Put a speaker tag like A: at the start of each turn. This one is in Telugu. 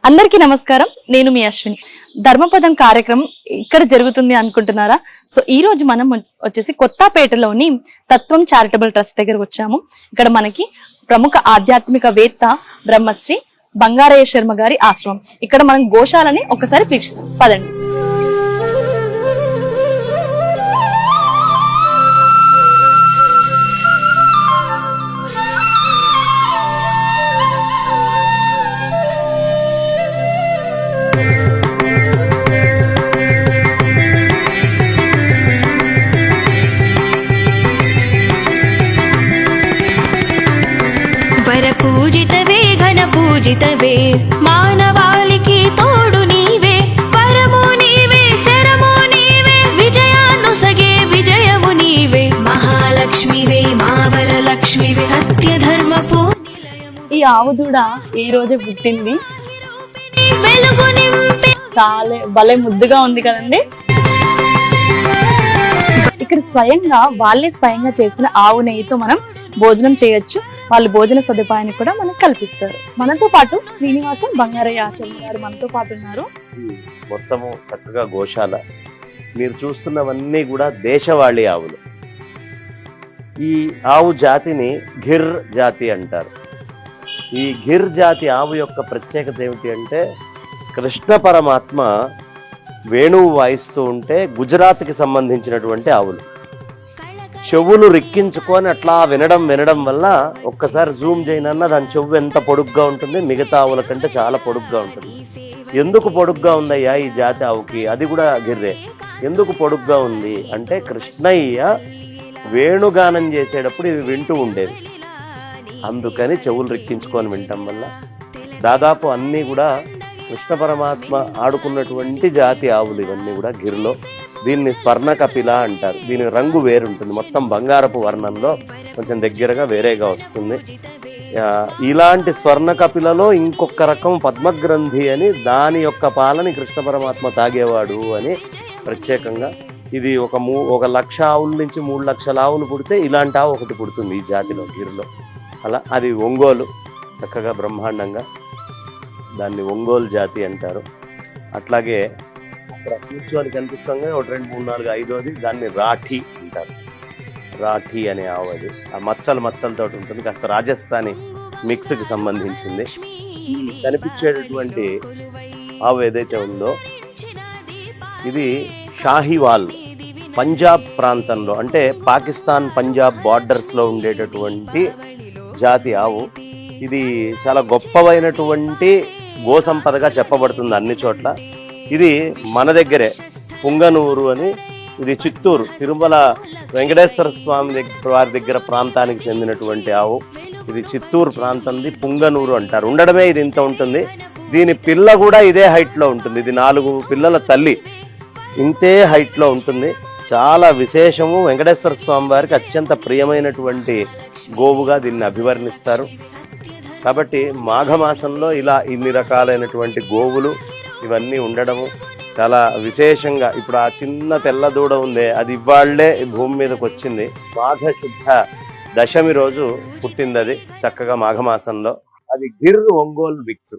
A: అందరికీ నమస్కారం. నేను మీ అశ్విని. ధర్మపదం కార్యక్రమం ఇక్కడ జరుగుతుంది అనుకుంటున్నారా? సో ఈ రోజు మనం వచ్చేసి కొత్తపేటలోని తత్వం చారిటబుల్ ట్రస్ట్ దగ్గరకు వచ్చాము. ఇక్కడ మనకి ప్రముఖ ఆధ్యాత్మికవేత్త బ్రహ్మశ్రీ బంగారయ్య శర్మ గారి ఆశ్రమం. ఇక్కడ మనం గోశాలని ఒకసారి వీక్షిస్తాం. పదండి.
B: పూజితవే ఘన పూజితవే మానవాళికి తోడు నీవే, వరము నీవే, శరము నీవే, విజయాన్నుసగే విజయము నీవే, మహాలక్ష్మివే, మా వరలక్ష్మివే, సత్య ధర్మపు
A: ఈ ఆవుదూడ ఈ రోజే పుట్టింది.
B: వెలుగు నింపే
A: చాలా భలే ముద్దుగా ఉంది కదండి. ఇక్కడ వాళ్ళే స్వయంగా చేసిన ఆవు నెయ్యితో మనం భోజనం చేయొచ్చు. వాళ్ళు భోజన సదుపాయాన్ని కూడా మనకు కల్పిస్తారు. మనతో పాటు శ్రీనివాసం బంగారయ్య ఆశ్రమం గారు మనతో పాటు ఉన్నారు.
C: మొత్తము చక్కగా గోశాల. మీరు చూస్తున్నవన్నీ కూడా దేశవాళీ ఆవులు. ఈ ఆవు జాతిని ఘిర్ జాతి అంటారు. ఈ ఘిర్ జాతి ఆవు యొక్క ప్రత్యేకత ఏమిటి అంటే, కృష్ణ పరమాత్మ వేణువు వాయిస్తూ ఉంటే గుజరాత్కి సంబంధించినటువంటి ఆవులు. చెవులు రిక్కించుకొని అట్లా వినడం వల్ల ఒక్కసారి జూమ్ చేయనన్నా దాని చెవు ఎంత పొడుగ్గా ఉంటుంది, మిగతా ఆవుల కంటే చాలా పొడుగ్గా ఉంటుంది. ఎందుకు పొడుగ్గా ఉందయ్యా ఈ జాతి ఆవుకి? అది కూడా గిర్రే. ఎందుకు పొడుగ్గా ఉంది అంటే, కృష్ణయ్య వేణుగానం చేసేటప్పుడు ఇది వింటూ ఉండేది, అందుకని చెవులు రిక్కించుకొని వినటం వల్ల. దాదాపు అన్నీ కూడా కృష్ణ పరమాత్మ ఆడుకున్నటువంటి జాతి ఆవులు ఇవన్నీ కూడా గిరిలో. దీన్ని స్వర్ణ కపిల అంటారు. దీని రంగు వేరుంటుంది, మొత్తం బంగారపు వర్ణంలో కొంచెం దగ్గరగా వేరేగా వస్తుంది. ఇలాంటి స్వర్ణ కపిలలో ఇంకొక రకం పద్మగ్రంథి అని, దాని యొక్క పాలని కృష్ణ పరమాత్మ తాగేవాడు అని ప్రత్యేకంగా. ఇది ఒక 1,00,000 ఆవుల నుంచి 3 లక్షల ఆవులు పుడితే ఇలాంటి ఆవు ఒకటి పుడుతుంది ఈ జాతిలో గిరిలో. అలా అది ఒంగోలు, చక్కగా బ్రహ్మాండంగా దాన్ని ఒంగోలు జాతి అంటారు. అట్లాగే అక్కడ కూర్చొని కనిపిస్తాగా 1, 2, 3, 4, 5వది దాన్ని రాఠీ అంటారు. రాఠీ అనే ఆవు అది. ఆ మచ్చలతో ఉంటుంది, కాస్త రాజస్థానీ మిక్స్కి సంబంధించింది. కనిపించేటటువంటి ఆవు ఏదైతే ఉందో ఇది షాహీవాల్, పంజాబ్ ప్రాంతంలో, అంటే పాకిస్తాన్ పంజాబ్ బార్డర్స్లో ఉండేటటువంటి జాతి ఆవు. ఇది చాలా గొప్పవైనటువంటి గోసంపదగా చెప్పబడుతుంది అన్ని చోట్ల. ఇది మన దగ్గరే పుంగనూరు అని, ఇది చిత్తూరు తిరుమల వెంకటేశ్వర స్వామి వారి దగ్గర ప్రాంతానికి చెందినటువంటి ఆవు. ఇది చిత్తూరు ప్రాంతంది, పుంగనూరు అంటారు. ఉండడమే ఇది ఇంత ఉంటుంది. దీని పిల్ల కూడా ఇదే హైట్లో ఉంటుంది. ఇది 4 పిల్లల తల్లి, ఇంతే హైట్లో ఉంటుంది. చాలా విశేషము. వెంకటేశ్వర స్వామి వారికి అత్యంత ప్రియమైనటువంటి గోవుగా దీన్ని అభివర్ణిస్తారు. కాబట్టి మాఘమాసంలో ఇలా ఇన్ని రకాలైనటువంటి గోవులు ఇవన్నీ ఉండడము చాలా విశేషంగా. ఇప్పుడు ఆ చిన్న తెల్ల దూడ ఉందే, అది ఇవాళ్లే భూమి మీదకి వచ్చింది. మాఘశుద్ధ దశమి రోజు పుట్టింది అది, చక్కగా మాఘమాసంలో. అది గిర్ ఒంగోలు మిక్స్.